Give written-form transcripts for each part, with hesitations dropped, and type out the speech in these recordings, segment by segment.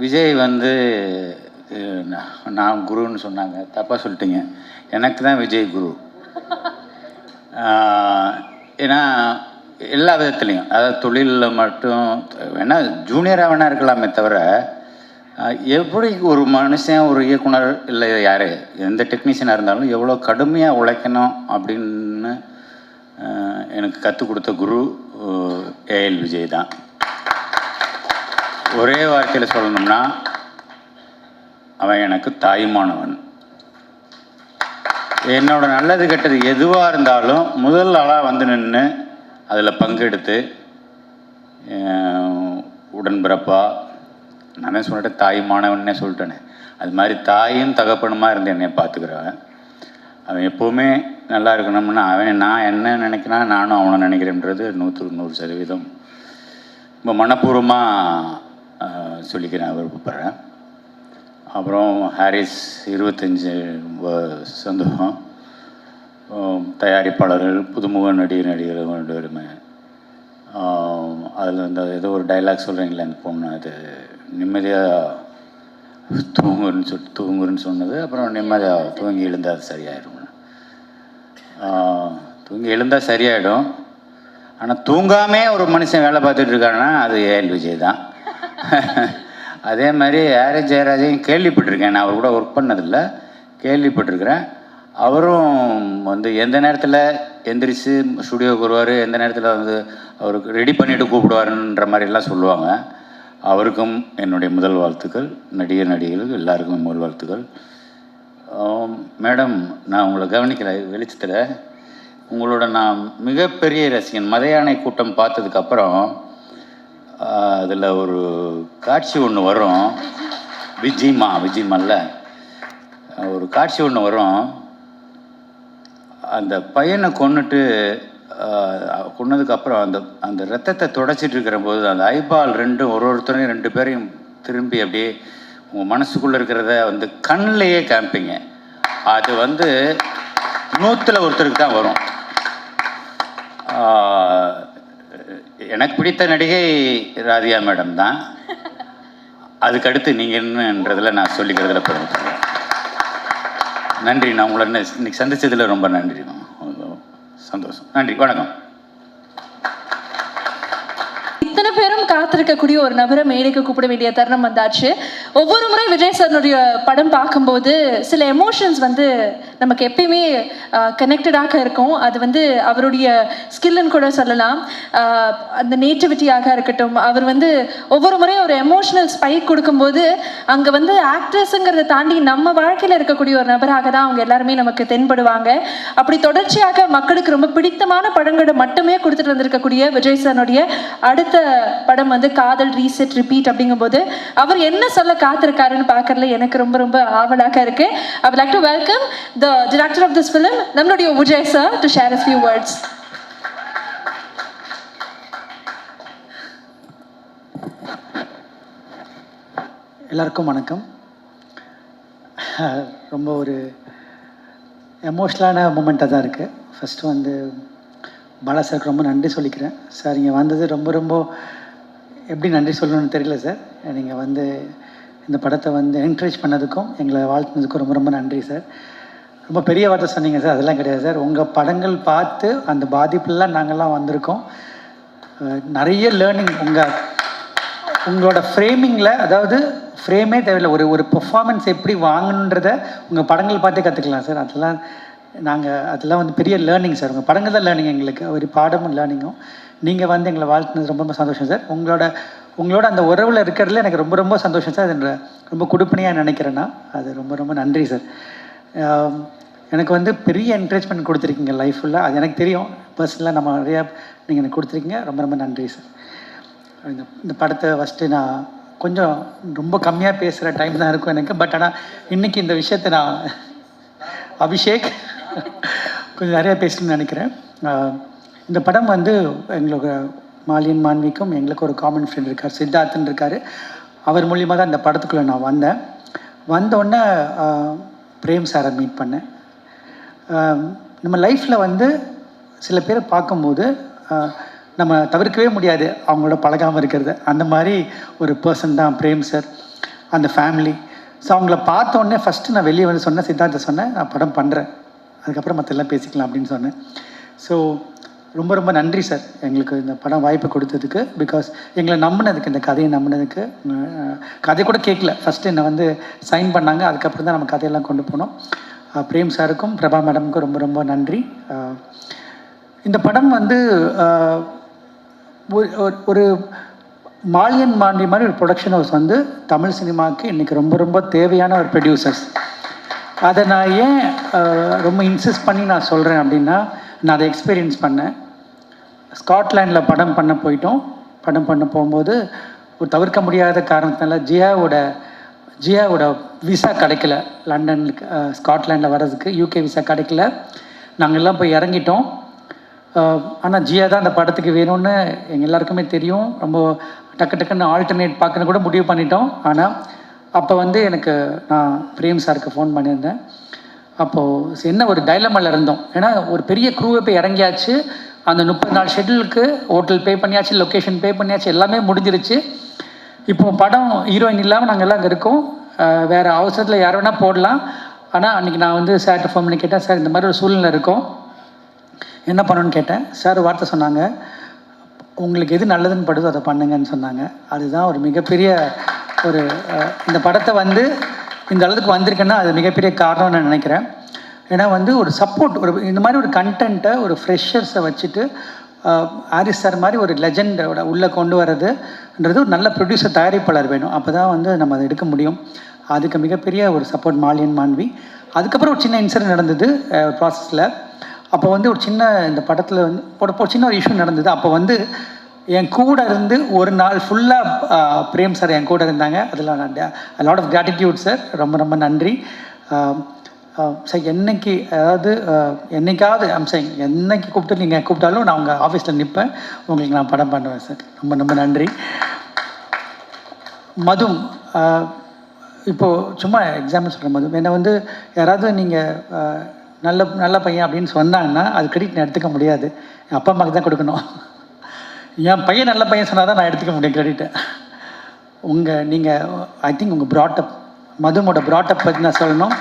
விஜய் வந்து நான் குருன்னு சொன்னாங்க, தப்பாக சொல்லிட்டீங்க. எனக்கு தான் விஜய் குரு. ஏன்னா எல்லா விதத்துலேயும், அதாவது தொழிலில் மட்டும் வேணால் ஜூனியராக வேணால் இருக்கலாமே தவிர, எப்படி ஒரு மனுஷன் ஒரு இயக்குனர் இல்லை யார் எந்த டெக்னீஷியனாக இருந்தாலும் எவ்வளோ கடுமையாக உழைக்கணும் அப்படின்னு எனக்கு கற்றுக் கொடுத்த குரு ஏஎல் விஜய் தான். ஒரே வார்த்தையில் சொல்லணும்னா அவன் எனக்கு தாயுமானவன். என்னோட நல்லது கெட்டது எதுவாக இருந்தாலும் முதல் ஆளாக வந்து நின்று அதில் பங்கெடுத்து உடன்பிறப்பா, நானே சொல்லிட்டேன் தாயுமானவன்னே சொல்லிட்டேனே, அது மாதிரி தாயும் தகப்பனுமா இருந்து என்னை பார்த்துக்கிறவன். அவன் எப்போவுமே நல்லா இருக்கணும்னா நான் என்ன நினைக்கிறேன் நானும் அவனை நினைக்கிறேன்றது 100% ரொம்ப மனப்பூர்வமாக சொல்லிக்கிறேன், விருப்பப்படுறேன். அப்புறம் ஹாரிஸ் 25 ரொம்ப சந்தோஷம். தயாரிப்பாளர்கள், புதுமுக நடிகர்கள் 2 பேருமே. அதில் அந்த ஏதோ ஒரு டைலாக் சொல்கிறீங்களே அந்த பொண்ணு, அது நிம்மதியாக தூங்குன்னு சொன்னது. அப்புறம் நிம்மதியாக தூங்கி எழுந்தால் அது சரியாயிடும். தூங்கி எழுந்தால் சரியாயிடும். ஆனால் தூங்காமே ஒரு மனுஷன் வேலை பார்த்துட்டு இருக்காங்கன்னா அது ஏஎல் விஜய் தான். அதே மாதிரி ஆர்எஸ் ஜெயராஜையும் கேள்விப்பட்டிருக்கேன். நான் அவர் கூட ஒர்க் பண்ணதில்லை, கேள்விப்பட்டிருக்கிறேன். அவரும் வந்து எந்த நேரத்தில் எந்திரிச்சு ஸ்டுடியோவுக்கு வருவார், எந்த நேரத்தில் வந்து அவருக்கு ரெடி பண்ணிவிட்டு கூப்பிடுவாருன்ற மாதிரிலாம் சொல்லுவாங்க. அவருக்கும் என்னுடைய முதல் வாழ்த்துக்கள். நடிகர்களுக்கு எல்லாருக்கும் முதல் வாழ்த்துக்கள். மேடம், நான் உங்களை கவனிக்கலை வெளிச்சத்தில். உங்களோட நான் மிகப்பெரிய ரசிகன். மதையானை கூட்டம் பார்த்ததுக்கப்புறம் அதில் ஒரு காட்சி ஒன்று வரும், விஜிமல்ல ஒரு காட்சி ஒன்று வரும். அந்த பையனை கொன்னதுக்கப்புறம் அந்த ரத்தத்தை தொடச்சிட்டு இருக்கிற போது அந்த ஐபால் ஒருத்தரையும் 2 பேரையும் திரும்பி அப்படியே உங்கள் மனசுக்குள்ளே இருக்கிறத வந்து கண்ணிலேயே காமிப்பீங்க. அது வந்து 100ல் ஒருத்தருக்கு தான் வரும். எனக்கு பிடித்த நடிகை ராதிகா மேடம் தான். அதுக்கடுத்து நீங்கள் என்னன்றதில் நான் சொல்லிக்கிறதுல பெருமைப்படுறேன். நன்றி. நான் உங்களை இன்னைக்கு சந்தித்ததில் ரொம்ப நன்றி. சந்தோஷம். நன்றி, வணக்கம். இத்தனை பேரும் காத்திருக்கக்கூடிய ஒரு நபரை மேடைக்கு கூப்பிட வேண்டிய தருணம் வந்தாச்சு. ஒவ்வொரு முறை விஜய் சாருடைய படம் பார்க்கும்போது சில எமோஷன்ஸ் வந்து நமக்கு எப்பயுமே கனெக்டடாக இருக்கும். அது வந்து அவருடைய ஸ்கில்லுன்னு கூட சொல்லலாம். அந்த நேட்டிவிட்டியாக இருக்கட்டும், அவர் வந்து ஒவ்வொரு முறையும் ஒரு எமோஷனல் ஸ்பைக் கொடுக்கும்போது அங்கே வந்து ஆக்ட்ரஸுங்கிறத தாண்டி நம்ம வாழ்க்கையில் இருக்கக்கூடிய ஒரு நபராக தான் அவங்க எல்லாருமே நமக்கு தென்படுவாங்க. அப்படி தொடர்ச்சியாக மக்களுக்கு ரொம்ப பிடித்தமான படங்களை மட்டுமே கொடுத்துட்டு வந்திருக்கக்கூடிய விஜய் சாருடைய அடுத்த படம் வந்து காதல் ரீசெட் ரிப்பீட் அப்படிங்கும்போது அவர் என்ன சொல்ல காத்திருக்காருன்னு பார்க்கறதுல எனக்கு ரொம்ப ரொம்ப ஆவலாக இருக்கு. I would like to welcome the director of this film, நம்மளுடைய Vijay sir, to share a few words. எல்லாருக்கும் வணக்கம். ரொம்ப ஒரு எமோஷ்னலான மூமெண்ட்டாக தான் இருக்குது. ஃபஸ்ட்டு வந்து பாலா சாருக்கு ரொம்ப நன்றி சொல்லிக்கிறேன். சார் இங்கே வந்தது ரொம்ப ரொம்ப எப்படி நன்றி சொல்லணும்னு தெரியல சார். நீங்கள் வந்து இந்த படத்தை வந்து என்கரேஜ் பண்ணதுக்கும் எங்களை வாழ்த்துனதுக்கும் ரொம்ப ரொம்ப நன்றி சார். ரொம்ப பெரிய வார்த்தை சொன்னீங்க சார், அதெல்லாம் கிடையாது சார். உங்கள் படங்கள் பார்த்து அந்த பாதிப்புலாம் நாங்கள்லாம் வந்திருக்கோம். நிறைய லேர்னிங் உங்களோட ஃப்ரேமிங்கில், அதாவது ஃப்ரேமே தேவையில்லை, ஒரு பெர்ஃபார்மன்ஸ் எப்படி வாங்கணுன்றதை உங்கள் படங்கள் பார்த்தே கற்றுக்கலாம் சார். அதெல்லாம் வந்து பெரிய லேர்னிங் சார். உங்கள் படங்கள் தான் லேர்னிங் எங்களுக்கு, ஒரு பாடமும் லேர்னிங்கும். நீங்கள் வந்து எங்களை வாழ்த்துனது ரொம்ப ரொம்ப சந்தோஷம் சார். உங்களோட அந்த உறவில் இருக்கிறதுல எனக்கு ரொம்ப ரொம்ப சந்தோஷம் சார். அது ரொம்ப கொடுப்பனையாக நினைக்கிறேன்னா அது ரொம்ப ரொம்ப நன்றி சார். எனக்கு வந்து பெரிய என்கரேஜ்மெண்ட் கொடுத்துருக்கீங்க லைஃப் ஃபுல்லாக, அது எனக்கு தெரியும். பர்சனலாக நம்ம நிறையா நீங்கள் எனக்கு கொடுத்துருக்கீங்க. ரொம்ப ரொம்ப நன்றி சார். இந்த படத்தை ஃபஸ்ட்டு நான் கொஞ்சம் ரொம்ப கம்மியாக பேசுகிற டைம் தான் இருக்கும் எனக்கு. பட் ஆனால் இன்றைக்கி இந்த விஷயத்தை நான் அபிஷேக் கொஞ்சம் நிறையா பேசணும்னு நினைக்கிறேன். இந்த படம் வந்து எங்களுக்கு மாலியன் மான்விக்கும் எங்களுக்கு ஒரு காமன் ஃப்ரெண்ட் இருக்கார், சித்தார்த்தன் இருக்கார். அவர் மூலியமாக தான் இந்த படத்துக்குள்ளே நான் வந்தோடனே பிரேம் சாரை மீட் பண்ணேன். நம்ம லைஃப்பில் வந்து சில பேரை பார்க்கும்போது நம்ம தவிர்க்கவே முடியாது அவங்களோட பழகாமல் இருக்கிறது. அந்த மாதிரி ஒரு பர்சன் தான் பிரேம் சார். அந்த ஃபேமிலி. ஸோ அவங்கள பார்த்த உடனே ஃபஸ்ட்டு நான் வெளியே வந்து சொன்னேன், சித்தார்த்த சொன்னேன், நான் படம் பண்ணுறேன், அதுக்கப்புறம் மற்ற எல்லாம் பேசிக்கலாம் அப்படின்னு சொன்னேன். ஸோ ரொம்ப ரொம்ப நன்றி சார் எங்களுக்கு இந்த படம் வாய்ப்பு கொடுத்ததுக்கு. பிகாஸ் எங்களை நம்பினதுக்கு, இந்த கதையை நம்பினதுக்கு. கதை கூட கேட்கல, ஃபஸ்ட்டு என்னை வந்து சைன் பண்ணாங்க, அதுக்கப்புறம் தான் நம்ம கதையெல்லாம் கொண்டு போனோம். பிரேம் சாருக்கும் பிரபா மேடமுக்கும் ரொம்ப ரொம்ப நன்றி. இந்த படம் வந்து ஒரு மாலியன் மாண்டி மாதிரி ஒரு ப்ரொடக்ஷன் ஹவுஸ் வந்து தமிழ் சினிமாவுக்கு இன்றைக்கி ரொம்ப ரொம்ப தேவையான ஒரு ப்ரொடியூசர்ஸ். அதை நான் ஏன் ரொம்ப இன்சிஸ்ட் பண்ணி நான் சொல்கிறேன் அப்படின்னா, நான் அதை எக்ஸ்பீரியன்ஸ் பண்ணேன். ஸ்காட்லாண்டில் படம் பண்ண போகும்போது ஒரு தவிர்க்க முடியாத காரணத்தினால ஜியாவோட விசா கிடைக்கல, லண்டனுக்கு ஸ்காட்லாண்டில் வர்றதுக்கு யூகே விசா கிடைக்கல. நாங்கள் எல்லாம் போய் இறங்கிட்டோம். ஆனால் ஜியா தான் அந்த படத்துக்கு வேணும்னு எங்கள் எல்லாருக்குமே தெரியும். ரொம்ப டக்குன்னு ஆல்டர்னேட் பார்க்கணும் கூட முடிவு பண்ணிட்டோம். ஆனால் அப்போ வந்து நான் பிரேம் சாருக்கு ஃபோன் பண்ணியிருந்தேன். அப்போது என்ன ஒரு டைலமாவில் இருந்தோம். ஏன்னா ஒரு பெரிய க்ரூவை போய் இறங்கியாச்சு, அந்த 30 நாள் ஷெட்யூலுக்கு ஹோட்டல் பே பண்ணியாச்சு, லொக்கேஷன் பே பண்ணியாச்சு, எல்லாமே முடிஞ்சிருச்சு. இப்போது படம் ஹீரோயின் இல்லாமல் நாங்கள் எல்லாம் அங்கே இருக்கோம். வேறு அவசரத்தில் யார் வேணால் போடலாம். ஆனால் அன்றைக்கி நான் வந்து சார்கிட்ட ஃபோன் பண்ணி கேட்டேன், சார் இந்த மாதிரி ஒரு சூழ்நிலை இருக்கும், என்ன பண்ணணும்னு கேட்டேன். சார் வார்த்தை சொன்னாங்க, உங்களுக்கு எது நல்லதுன்னு படுதோ அதை பண்ணுங்கன்னு சொன்னாங்க. அதுதான் ஒரு மிகப்பெரிய ஒரு இந்த படத்தை வந்து இந்த அளவுக்கு வந்திருக்குன்னா அது மிகப்பெரிய காரணம்னு நான் நினைக்கிறேன். ஏன்னா வந்து ஒரு சப்போர்ட், இந்த மாதிரி ஒரு கண்டென்ட்டை ஒரு ஃப்ரெஷர்ஸை வச்சுட்டு ஹாரிஸ் சார் மாதிரி ஒரு லெஜெண்டோட உள்ளே கொண்டு வர்றதுன்றது ஒரு நல்ல ப்ரொடியூசர், தயாரிப்பாளர் வேணும். அப்போ தான் வந்து நம்ம அதை எடுக்க முடியும். அதுக்கு மிகப்பெரிய ஒரு சப்போர்ட் மாலியன் மாண்வி. அதுக்கப்புறம் ஒரு சின்ன இன்சிடென்ட் நடந்தது ப்ராசஸில். அப்போ வந்து ஒரு சின்ன இந்த படத்தில் வந்து ஒரு சின்ன ஒரு இஷ்யூ நடந்தது. அப்போ வந்து என் கூட இருந்து ஒரு நாள் ஃபுல்லாக பிரேம் சார் என் கூட இருந்தாங்க. அதில் நான் லாட் ஆஃப் கிராட்டிடியூட் சார், ரொம்ப ரொம்ப நன்றி சார். என்னைக்கு என்னைக்காவது என்னைக்கு கூப்பிட்டு நீங்கள் கூப்பிட்டாலும் நான் உங்கள் ஆஃபீஸில் நிற்பேன், உங்களுக்கு நான் படம் பண்ணுவேன் சார். ரொம்ப ரொம்ப நன்றி. மதும் இப்போது சும்மா எக்ஸாம்பிள் சொல்கிறேன். மதும் என்னை வந்து யாராவது நீங்கள் நல்ல பையன் அப்படின்னு சொன்னாங்கன்னா அது கிரெடிட் நான் எடுத்துக்க முடியாது, என் அப்பா அம்மாவுக்கு தான் கொடுக்கணும். என் பையன் நல்ல பையன் சொன்னால் தான் நான் எடுத்துக்க முடியும் கிரெடிட்டை. நீங்கள் ஐ திங்க் உங்கள் ப்ராட்டப், மதுமோட ப்ராட்டப் பற்றி நான் சொல்லணும்.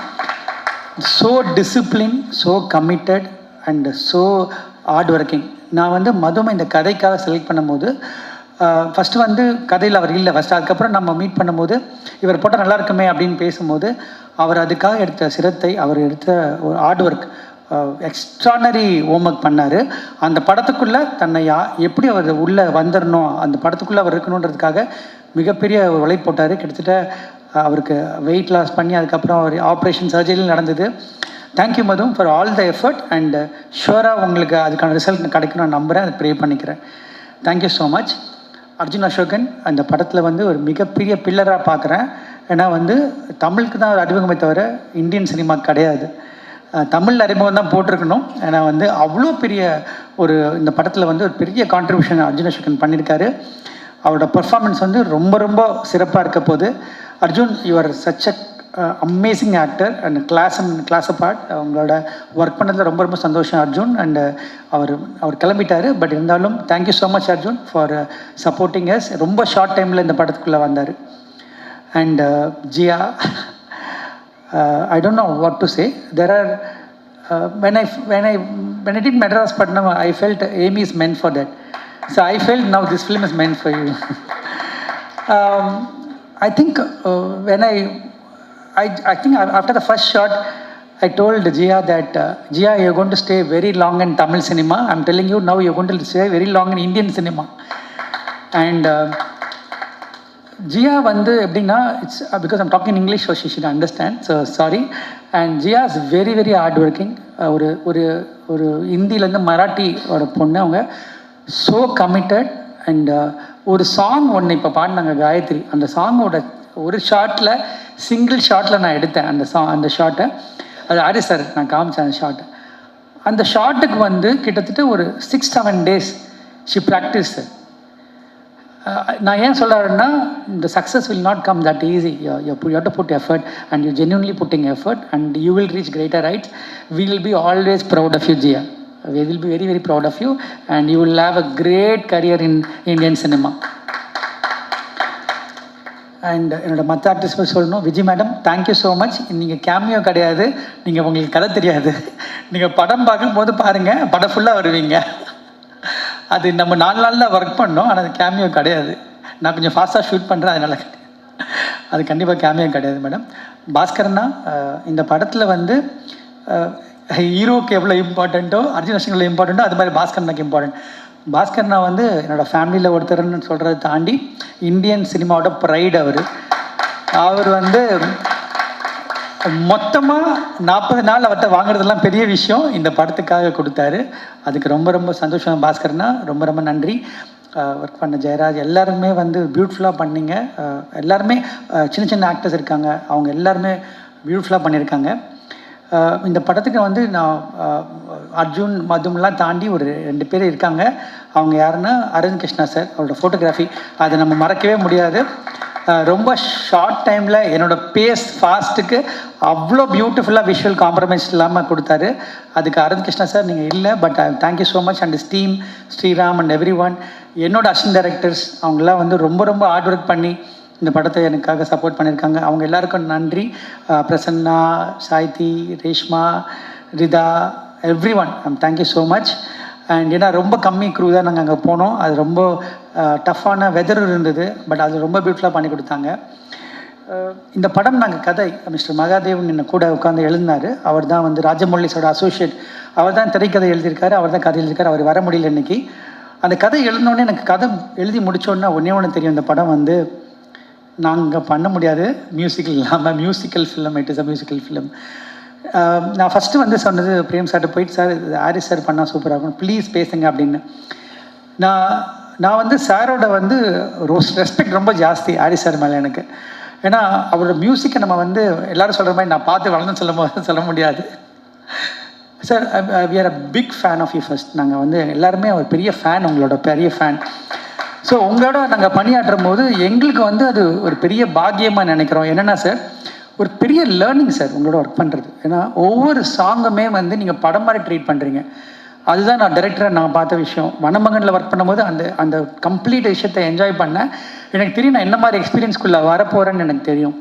So discipline, so committed and so hard working. நான் வந்து மதுமை இந்த கதைக்காக செலக்ட் பண்ணும்போது ஃபஸ்ட்டு வந்து கதையில் அவர் இல்லை ஃபஸ்ட்டு. அதுக்கப்புறம் நம்ம மீட் பண்ணும்போது இவர் போட்டால் நல்லா இருக்குமே அப்படின்னு பேசும்போது அவர் அதுக்காக எடுத்த சிரத்தை, அவர் எடுத்த ஒரு ஹார்ட் ஒர்க், எக்ஸ்ட்ரானரி ஹோம்ஒர்க் பண்ணார். அந்த படத்துக்குள்ளே தன்னை எப்படி அவர் உள்ளே வந்துடணும், அந்த படத்துக்குள்ளே அவர் இருக்கணுன்றதுக்காக மிகப்பெரிய உழைப்பு போட்டார். கிட்டத்தட்ட அவருக்கு வெயிட் லாஸ் பண்ணி அதுக்கப்புறம் அவர் ஆப்ரேஷன் சர்ஜரியில் நடந்தது. தேங்க்யூ மதும் for all the effort and ஷுவராக உங்களுக்கு அதுக்கான ரிசல்ட் கிடைக்கணும் நான் நம்புகிறேன், அதை ப்ரே பண்ணிக்கிறேன். Thank you so much. Arjun Ashokan அந்த படத்தில் வந்து ஒரு மிகப்பெரிய பில்லராக பார்க்குறேன். ஏன்னா வந்து தமிழுக்கு தான் ஒரு அறிமுகமே தவிர இந்தியன் சினிமா கிடையாது. தமிழ் அறிமுகம் தான் போட்டிருக்கணும். ஏன்னா வந்து அவ்வளோ பெரிய இந்த படத்தில் வந்து ஒரு பெரிய கான்ட்ரிபியூஷன் அர்ஜுன் அசோகன் பண்ணியிருக்காரு. அவரோட பர்ஃபார்மன்ஸ் வந்து ரொம்ப ரொம்ப சிறப்பாக இருக்க போது. Arjun, you are such a amazing actor and class apart. அவங்களோட ஒர்க் பண்ணதில் ரொம்ப ரொம்ப சந்தோஷம் அர்ஜுன். அண்ட் அவர் கிளம்பிட்டார். பட் இருந்தாலும் thank you so much Arjun for supporting us. ரொம்ப ஷார்ட் டைமில் இந்த படத்துக்குள்ளே வந்தார். And Jiya, I don't know what to say. There are when I did Madras Patnam, I felt Amy is meant for that. So I felt now this film is meant for you. I think when I think after the first shot, I told Jia that Jia, you're going to stay very long in Tamil cinema. I'm telling you now, you're going to stay very long in Indian cinema. And Jia வந்து எப்படின்னா, it's because I'm talking English, so she should understand, so sorry. And Jia is very very hard working. ஒரு ஹிந்திலேருந்து மராட்டியோட பொண்ணு. அவங்க so committed. And ஒரு song ஒன்று இப்போ பாடினாங்க காயத்ரி, அந்த சாங்கோட ஒரு ஷார்ட்டில், சிங்கிள் ஷார்ட்டில் நான் எடுத்தேன் அந்த ஷார்ட்டை. அது ஹாரிஸ் சார் நான் காமிச்சேன் அந்த ஷார்ட்டை. அந்த ஷார்ட்டுக்கு வந்து கிட்டத்தட்ட ஒரு 6-7 days ஷி ப்ராக்டிஸ். நான் ஏன் சொல்கிறேன்னா, இந்த success will not come that easy. You have to put effort and you genuinely putting effort and you will reach greater heights. We will be always proud of you Jia. We will be very very proud of you and you will have a great career in Indian cinema. And என்னோட மற்ற artist சொல்லணும், Vijay madam thank you so much. நீங்கள் cameo கிடையாது, நீங்கள் உங்களுக்கு கதை தெரியாது, நீங்கள் படம் பார்க்கும்போது பாருங்கள், படம் ஃபுல்லாக வருவீங்க. அது நம்ம 4 நாளில் ஒர்க் பண்ணோம், ஆனால் அது கேமியோ கிடையாது. நான் கொஞ்சம் ஃபாஸ்ட்டாக ஷூட் பண்ணுறேன், அதனால் அது கண்டிப்பாக கேமியோ கிடையாது மேடம். பாஸ்கரனா இந்த படத்தில் வந்து ஹீரோக்கு எவ்வளோ இம்பார்ட்டண்ட்டோ, அர்ஜுன் அசோக் எவ்வளோ இம்பார்ட்டண்ட்டோ, அது மாதிரி பாஸ்கரனுக்கு இம்பார்ட்டன்ட். பாஸ்கரனா வந்து என்னோடய ஃபேமிலியில் ஒருத்தர்னு சொல்கிறத தாண்டி இந்தியன் சினிமாவோட ப்ரைடு அவர் வந்து மொத்தமாக 40 நாள் அவர்கிட்ட வாங்குறதெல்லாம் பெரிய விஷயம், இந்த படத்துக்காக கொடுத்தாரு. அதுக்கு ரொம்ப ரொம்ப சந்தோஷம் பாஸ்கரனா, ரொம்ப ரொம்ப நன்றி. ஒர்க் பண்ண ஜெயராஜ் எல்லாருமே வந்து பியூட்டிஃபுல்லாக பண்ணிங்க. எல்லாருமே சின்ன சின்ன ஆக்டர்ஸ் இருக்காங்க, அவங்க எல்லாருமே பியூட்டிஃபுல்லாக பண்ணியிருக்காங்க. இந்த படத்துக்கு வந்து நான் அர்ஜுன் மதும்லாம் தாண்டி ஒரு 2 பேர் இருக்காங்க. அவங்க யாருன்னா அரவிந்த் கிருஷ்ணா சார், அவரோட ஃபோட்டோகிராஃபி அதை நம்ம மறக்கவே முடியாது. ரொம்ப ஷார்ட் டைமில் என்னோடய பேஸ் ஃபாஸ்ட்டுக்கு அவ்வளோ பியூட்டிஃபுல்லாக விஷுவல் காம்ப்ரமைஸ் இல்லாமல் கொடுத்தாரு. அதுக்கு அரவிந்த் கிருஷ்ணா சார் நீங்கள் இல்லை, but thank you so much. And team Sriram and every one, என்னோட அசிஸ்டன்ட் டைரக்டர்ஸ் அவங்களாம் வந்து ரொம்ப ரொம்ப ஹார்ட் ஒர்க் பண்ணி இந்த படத்தை எனக்காக சப்போர்ட் பண்ணியிருக்காங்க. அவங்க எல்லாருக்கும் நன்றி. Prasanna, Saithi, Reshma, Rita, everyone, thank you so much. And ஏன்னா ரொம்ப கம்மி க்ரூ தான் நாங்கள் அங்கே போனோம். அது ரொம்ப டஃப்பான வெதர் இருந்தது, பட் அது ரொம்ப பியூட்டிஃபுல்லாக பண்ணி கொடுத்தாங்க. இந்த படம் நாங்கள் கதை மிஸ்டர் மகாதேவன் என்ன கூட உட்காந்து எழுதினார். அவர் தான் வந்து ராஜமௌலிஸோட அசோசியேட், அவர் தான் திரைக்கதை எழுதியிருக்காரு, அவர் தான் கதை எழுதியிருக்காரு. அவர் வர முடியல இன்னைக்கு. அந்த கதை எழுதினோடனே எனக்கு கதை எழுதி முடித்தோடனே ஒன்று தெரியும், இந்த படம் வந்து நாங்கள் பண்ண முடியாது மியூசிக்கல் இல்லாமல். Musical film, it is a musical film. நான் ஃபஸ்ட்டு வந்து சொன்னது பிரேம் சார்கிட்ட போயிட்டு, சார் ஹாரிஸ் சார் பண்ணால் சூப்பராக இருக்கும், ப்ளீஸ் பேசுங்க அப்படின்னு. நான் வந்து சாரோட வந்து ரெஸ்பெக்ட் ரொம்ப ஜாஸ்தி ஹாரிஸ் சார் மேலே எனக்கு. ஏன்னா அவரோட மியூசிக்கை நம்ம வந்து எல்லோரும் சொல்கிற மாதிரி நான் பார்த்து வளர்ந்து சொல்ல முடியாது. Sir we are a big fan of you. First நாங்கள் வந்து எல்லாருமே ஒரு பெரிய ஃபேன், உங்களோட பெரிய ஃபேன். ஸோ உங்களோட நாங்கள் பணியாற்றும் போது எங்களுக்கு வந்து அது ஒரு பெரிய பாக்கியமாக நினைக்கிறோம். என்னென்னா சார், ஒரு பெரிய லேர்னிங் சார் உங்களோட ஒர்க் பண்ணுறது. ஏன்னா ஒவ்வொரு சாங்குமே வந்து நீங்கள் படம் மாதிரி ட்ரீட் பண்ணுறீங்க. அதுதான் நான் டைரக்டராக நான் பார்த்த விஷயம். வனமகனில் ஒர்க் பண்ணும்போது அந்த கம்ப்ளீட் விஷயத்தை என்ஜாய் பண்ணேன். எனக்கு தெரியும் நான் என்ன மாதிரி எக்ஸ்பீரியன்ஸ்குள்ளே வரப்போகிறேன்னு எனக்கு தெரியும்.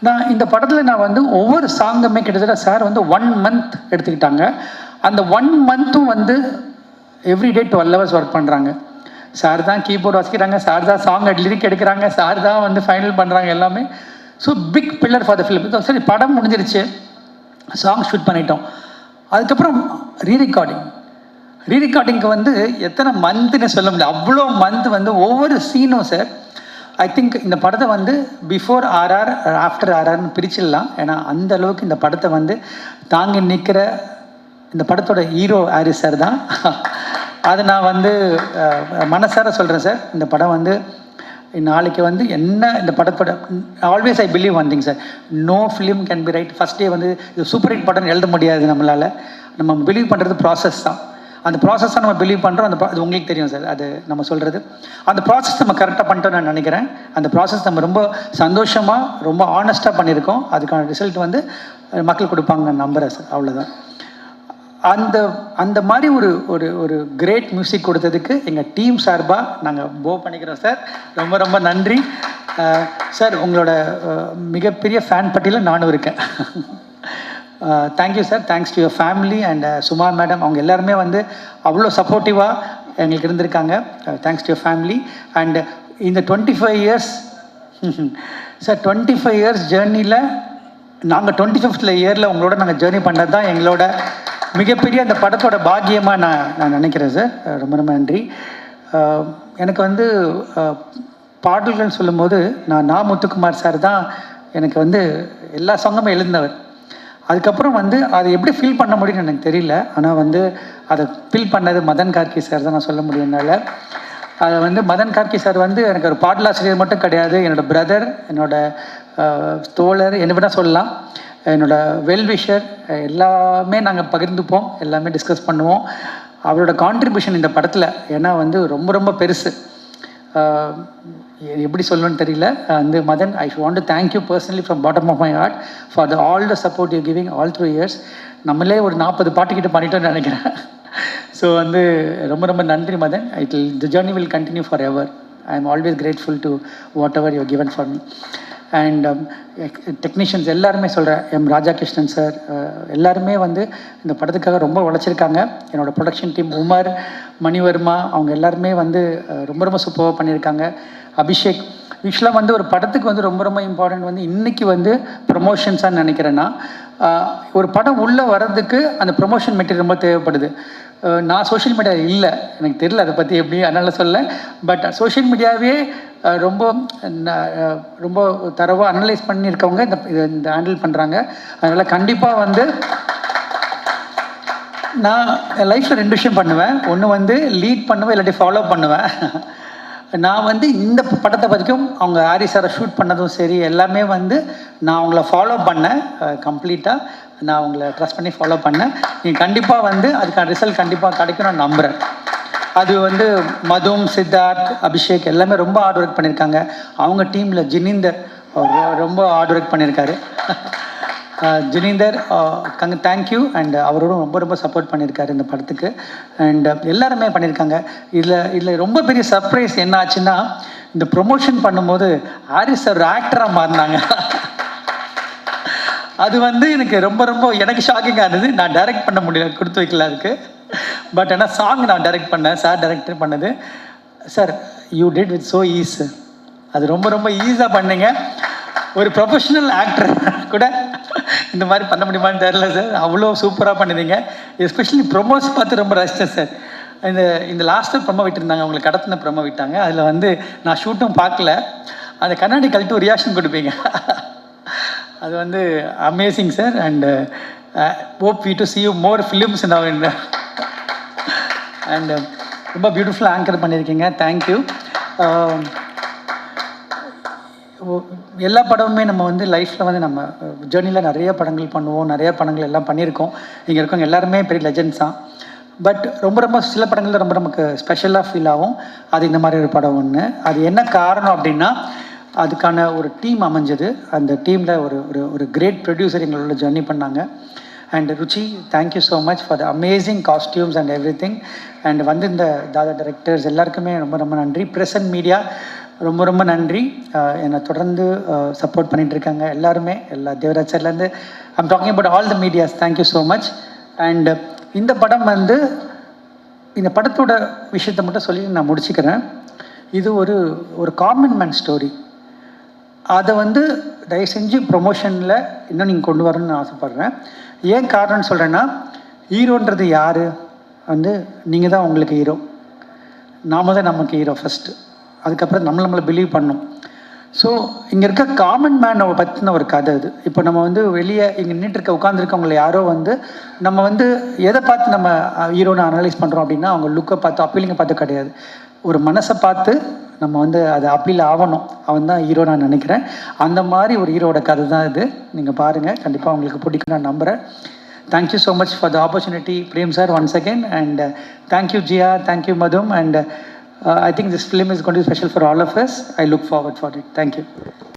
நான் இந்த படத்தில் நான் வந்து ஒவ்வொரு சாங்குமே கிட்டத்தட்ட சார் வந்து 1 month எடுத்துக்கிட்டாங்க. அந்த 1 monthம் வந்து எவ்ரிடே 12 hours ஒர்க் பண்ணுறாங்க. சார் தான் கீபோர்டு வாசிக்கிறாங்க, சார் தான் சாங் லிரிக் எடுக்கிறாங்க, சார் தான் வந்து ஃபைனல் பண்ணுறாங்க எல்லாமே. So big pillar for the film. சரி, படம் முடிஞ்சிருச்சு, சாங் ஷூட் பண்ணிட்டோம். அதுக்கப்புறம் ரீரெக்கார்டிங்க்கு வந்து எத்தனை மந்த்னு சொல்ல முடியாது, அவ்வளோ மந்த் வந்து ஒவ்வொரு சீனும் சார். ஐ திங்க் இந்த படத்தை வந்து பிஃபோர் ஆர்ஆர் ஆஃப்டர் ஆர்ஆர்னு பிரிச்சிடலாம். ஏன்னா அந்த அளவுக்கு இந்த படத்தை வந்து தாங்கி நிற்கிற இந்த படத்தோட ஹீரோ ஹாரிஸ் சார் தான். அதை நான் வந்து மனசார சொல்கிறேன் சார். இந்த படம் வந்து நாளைக்கு வந்து என்ன இந்த படத்தோட always I believe one thing sir, no film can be right first day வந்து இது சூப்பர் ஹிட் படம்னு எழுத முடியாது நம்மளால். நம்ம பிலீவ் பண்ணுறது ப்ராசஸ் தான். அந்த ப்ராசஸ் தான் நம்ம பிலீவ் பண்ணுறோம். அது உங்களுக்கு தெரியும் சார், அது நம்ம சொல்கிறது. அந்த ப்ராசஸ் நம்ம கரெக்டாக பண்ணிட்டோம் நான் நினைக்கிறேன். அந்த ப்ராசஸ் நம்ம ரொம்ப சந்தோஷமாக ரொம்ப ஆனஸ்ட்டாக பண்ணியிருக்கோம். அதுக்கான ரிசல்ட் வந்து மக்கள் கொடுப்பாங்க நான் நம்புகிறேன் சார். அவ்வளோதான். அந்த மாதிரி ஒரு கிரேட் மியூசிக் கொடுத்ததுக்கு எங்கள் டீம் சார்பாக நாங்கள் போ பண்ணிக்கிறோம் சார். ரொம்ப ரொம்ப நன்றி சார். உங்களோட மிகப்பெரிய ஃபேன் பட்டியலில் நானும் இருக்கேன். Thank you sir. Thanks to your family and Suma madam, அவங்க எல்லாருமே வந்து அவ்வளோ சப்போர்ட்டிவாக எங்களுக்கு இருந்திருக்காங்க. Thanks to your family. And இந்த 25 years சார், 25 years ஜேர்னியில் நாங்கள் 25th இயரில் உங்களோட நாங்கள் ஜேர்னி பண்ணது தான் எங்களோட மிகப்பெரிய அந்த படத்தோட பாக்கியமாக நான் நினைக்கிறேன் சார். ரொம்ப ரொம்ப நன்றி. எனக்கு வந்து பாடல்கள் சொல்லும்போது நான் முத்துக்குமார் சார் தான் எனக்கு வந்து எல்லா சாங்குமே எழுந்தவர். அதுக்கப்புறம் வந்து அதை எப்படி ஃபீல் பண்ண முடியும்னு எனக்கு தெரியல. ஆனால் வந்து அதை ஃபீல் பண்ணது மதன் கார்கி சார் தான் நான் சொல்ல முடியும்னால. அதை வந்து மதன் கார்கி சார் வந்து எனக்கு ஒரு பாடலாசிரியர் மட்டும் கிடையாது, என்னோடய பிரதர், என்னோடய தோழர், என்ன வேணால் சொல்லலாம், என்னோடய வெல்விஷர். எல்லாமே நாங்கள் பகிர்ந்துப்போம், எல்லாமே டிஸ்கஸ் பண்ணுவோம். அவரோட கான்ட்ரிபியூஷன் இந்த படத்தில் ஏன்னா வந்து ரொம்ப ரொம்ப பெருசு. எப்படி சொல்லணும்னு தெரியல. வந்து Madan, I want to thank you personally from bottom of my heart for all the support you giving all through years. நம்மளே ஒரு 40 பாட்டுக்கிட்ட பண்ணிட்டோன்னு நினைக்கிறேன். ஸோ வந்து ரொம்ப ரொம்ப நன்றி Madan. The journey will continue forever. I am always grateful to whatever you given for me. And technicians எல்லாருமே சொல்கிறேன், M Rajakrishnan sir எல்லாருமே வந்து இந்த படத்துக்காக ரொம்ப உழைச்சிருக்காங்க. என்னோடய ப்ரொடக்ஷன் டீம் உமர், மணிவர்மா, அவங்க எல்லாருமே வந்து ரொம்ப ரொம்ப சூப்பராக பண்ணியிருக்காங்க. அபிஷேக், யூஸ்வலாக வந்து ஒரு படத்துக்கு வந்து ரொம்ப ரொம்ப இம்பார்ட்டன்ட் வந்து இன்றைக்கி வந்து ப்ரொமோஷன்ஸாக நினைக்கிறேன்னா, ஒரு படம் உள்ளே வர்றதுக்கு அந்த ப்ரொமோஷன் மெட்டீரியல் ரொம்ப தேவைப்படுது. நான் சோஷியல் மீடியா இல்லை, எனக்கு தெரியல அதை பற்றி எப்படி, அதனால் சொல்ல. பட் சோஷியல் மீடியாவே ரொம்ப ரொம்ப தரவாக அனலைஸ் பண்ணியிருக்கவங்க இந்த ஹேண்டில் பண்ணுறாங்க. அதனால் கண்டிப்பாக வந்து நான் என் லைஃப்பில் 2 விஷயம் பண்ணுவேன். ஒன்று வந்து லீட் பண்ணுவேன், இல்லாட்டி ஃபாலோ பண்ணுவேன். நான் வந்து இந்த படத்தை பற்றிக்கும் அவங்க ஹாரி சாரை ஷூட் பண்ணதும் சரி எல்லாமே வந்து நான் அவங்கள ஃபாலோ பண்ணேன். கம்ப்ளீட்டாக நான் அவங்கள ட்ரஸ்ட் பண்ணி ஃபாலோ பண்ணேன். நீங்கள் கண்டிப்பாக வந்து அதுக்கான ரிசல்ட் கண்டிப்பாக கிடைக்கும் நான் நம்புகிறேன். அது வந்து மதும், சித்தார்த், அபிஷேக் எல்லாமே ரொம்ப ஹார்ட் ஒர்க் பண்ணியிருக்காங்க. அவங்க டீமில் ஜினீந்தர் ரொம்ப ஹார்ட் ஒர்க் பண்ணியிருக்காரு. ஜினீந்தர் தேங்க்யூ. அண்ட் அவரோடும் ரொம்ப ரொம்ப சப்போர்ட் பண்ணியிருக்காரு இந்த படத்துக்கு. அண்ட் எல்லாருமே பண்ணியிருக்காங்க. இதில் ரொம்ப பெரிய சர்ப்ரைஸ் என்ன ஆச்சுன்னா, இந்த ப்ரொமோஷன் பண்ணும்போது ஹாரிஸ் ஒரு ஆக்டராக மாறினாங்க. அது வந்து எனக்கு ரொம்ப ரொம்ப எனக்கு ஷாக்கிங்காக இருந்தது. நான் டைரக்ட் பண்ண முடியல, கொடுத்து வைக்கல அதுக்கு. பட் ஆனால் சாங் நான் டைரக்ட் பண்ணேன், சார் டைரக்டர் பண்ணது. Sir you did with so ease, அது ரொம்ப ரொம்ப ஈஸியாக பண்ணீங்க. ஒரு ப்ரொஃபஷனல் ஆக்டர் கூட இந்த மாதிரி பண்ண முடியுமான்னு தெரியல சார், அவ்வளோ சூப்பராக பண்ணினீங்க. எஸ்பெஷலி ப்ரொமோஸ் பார்த்து ரொம்ப ரசித்தேன் சார். இந்த லாஸ்ட்டு ப்ரொமோ விட்டுருந்தாங்க, அவங்களை கடத்தின ப்ரொமோ விட்டாங்க. அதில் வந்து நான் ஷூட்டும் பார்க்கல, அந்த கண்ணாடி கழட்டி ஒரு ரியாக்ஷன் கொடுப்பீங்க. அது வந்து amazing sir. And hope we to see you more films now. And ரொம்ப பியூட்டிஃபுல்லாக ஆங்கர் பண்ணியிருக்கீங்க, தேங்க்யூ. எல்லா படமுமே நம்ம வந்து லைஃப்பில் வந்து நம்ம ஜேர்னியில் நிறைய படங்கள் பண்ணுவோம், நிறைய படங்கள் எல்லாம் பண்ணியிருக்கோம். இங்கே இருக்கவங்க எல்லாருமே பெரிய லெஜெண்ட்ஸ் தான். பட் ரொம்ப ரொம்ப சில படங்கள் ரொம்ப நமக்கு ஸ்பெஷலாக ஃபீல் ஆகும். அது இந்த மாதிரி ஒரு படம் ஒன்று. அது என்ன காரணம் அப்படின்னா, அதுக்கான ஒரு டீம் அமைஞ்சது. அந்த டீமில் ஒரு கிரேட் ப்ரொடியூசர் எங்களோட ஜர்னி பண்ணாங்க. And Ruchi, thank you so much for the amazing costumes and every thing. And வந்து இந்த தாதா டைரக்டர்ஸ் எல்லாருக்குமே ரொம்ப ரொம்ப நன்றி. ப்ரெஸ் அண்ட் மீடியா ரொம்ப ரொம்ப நன்றி. என்னை தொடர்ந்து சப்போர்ட் பண்ணிகிட்ருக்காங்க எல்லாருமே, எல்லா தேவராஜ் சார்லேருந்து I'm talking about all the medias. Thank you so much. And இந்த படம் வந்து இந்த படத்தோட விஷயத்தை மட்டும் சொல்லி நான் முடிச்சுக்கிறேன். இது ஒரு காமன் மேன் ஸ்டோரி. அதை வந்து தயவு செஞ்சு ப்ரொமோஷனில் இன்னும் நீங்கள் கொண்டு வரணும்னு ஆசைப்பட்றேன். ஏன் காரணம்னு சொல்கிறேன்னா, ஹீரோன்றது யார் வந்து நீங்கள் தான் உங்களுக்கு ஹீரோ, நாம தான் நமக்கு ஹீரோ ஃபஸ்ட்டு. அதுக்கப்புறம் நம்மளை பிலீவ் பண்ணணும். ஸோ இங்கே இருக்க காமன் மேனை பற்றின ஒரு கதை இது. இப்போ நம்ம வந்து வெளியே இங்கே நின்றுட்டு உட்காந்துருக்கவங்களை யாரோ வந்து நம்ம வந்து எதை பார்த்து நம்ம ஹீரோனை அனலைஸ் பண்ணுறோம் அப்படின்னா, அவங்க லுக்கை பார்த்து அப்பீலிங்கை பார்த்து கிடையாது, ஒரு மனசை பார்த்து நம்ம வந்து அது அப்பீல் ஆகணும். அவன் தான் ஹீரோ நான் நினைக்கிறேன். அந்த மாதிரி ஒரு ஹீரோட கதை தான் இது. நீங்கள் பாருங்கள், கண்டிப்பாக உங்களுக்கு பிடிக்கும் நான் நம்புகிறேன். Thank you so much for the opportunity, Prem sir, once again. And thank you, Jia. Thank you, Madhum. And I think this film is going to be special for all of us. I look forward for it. Thank you.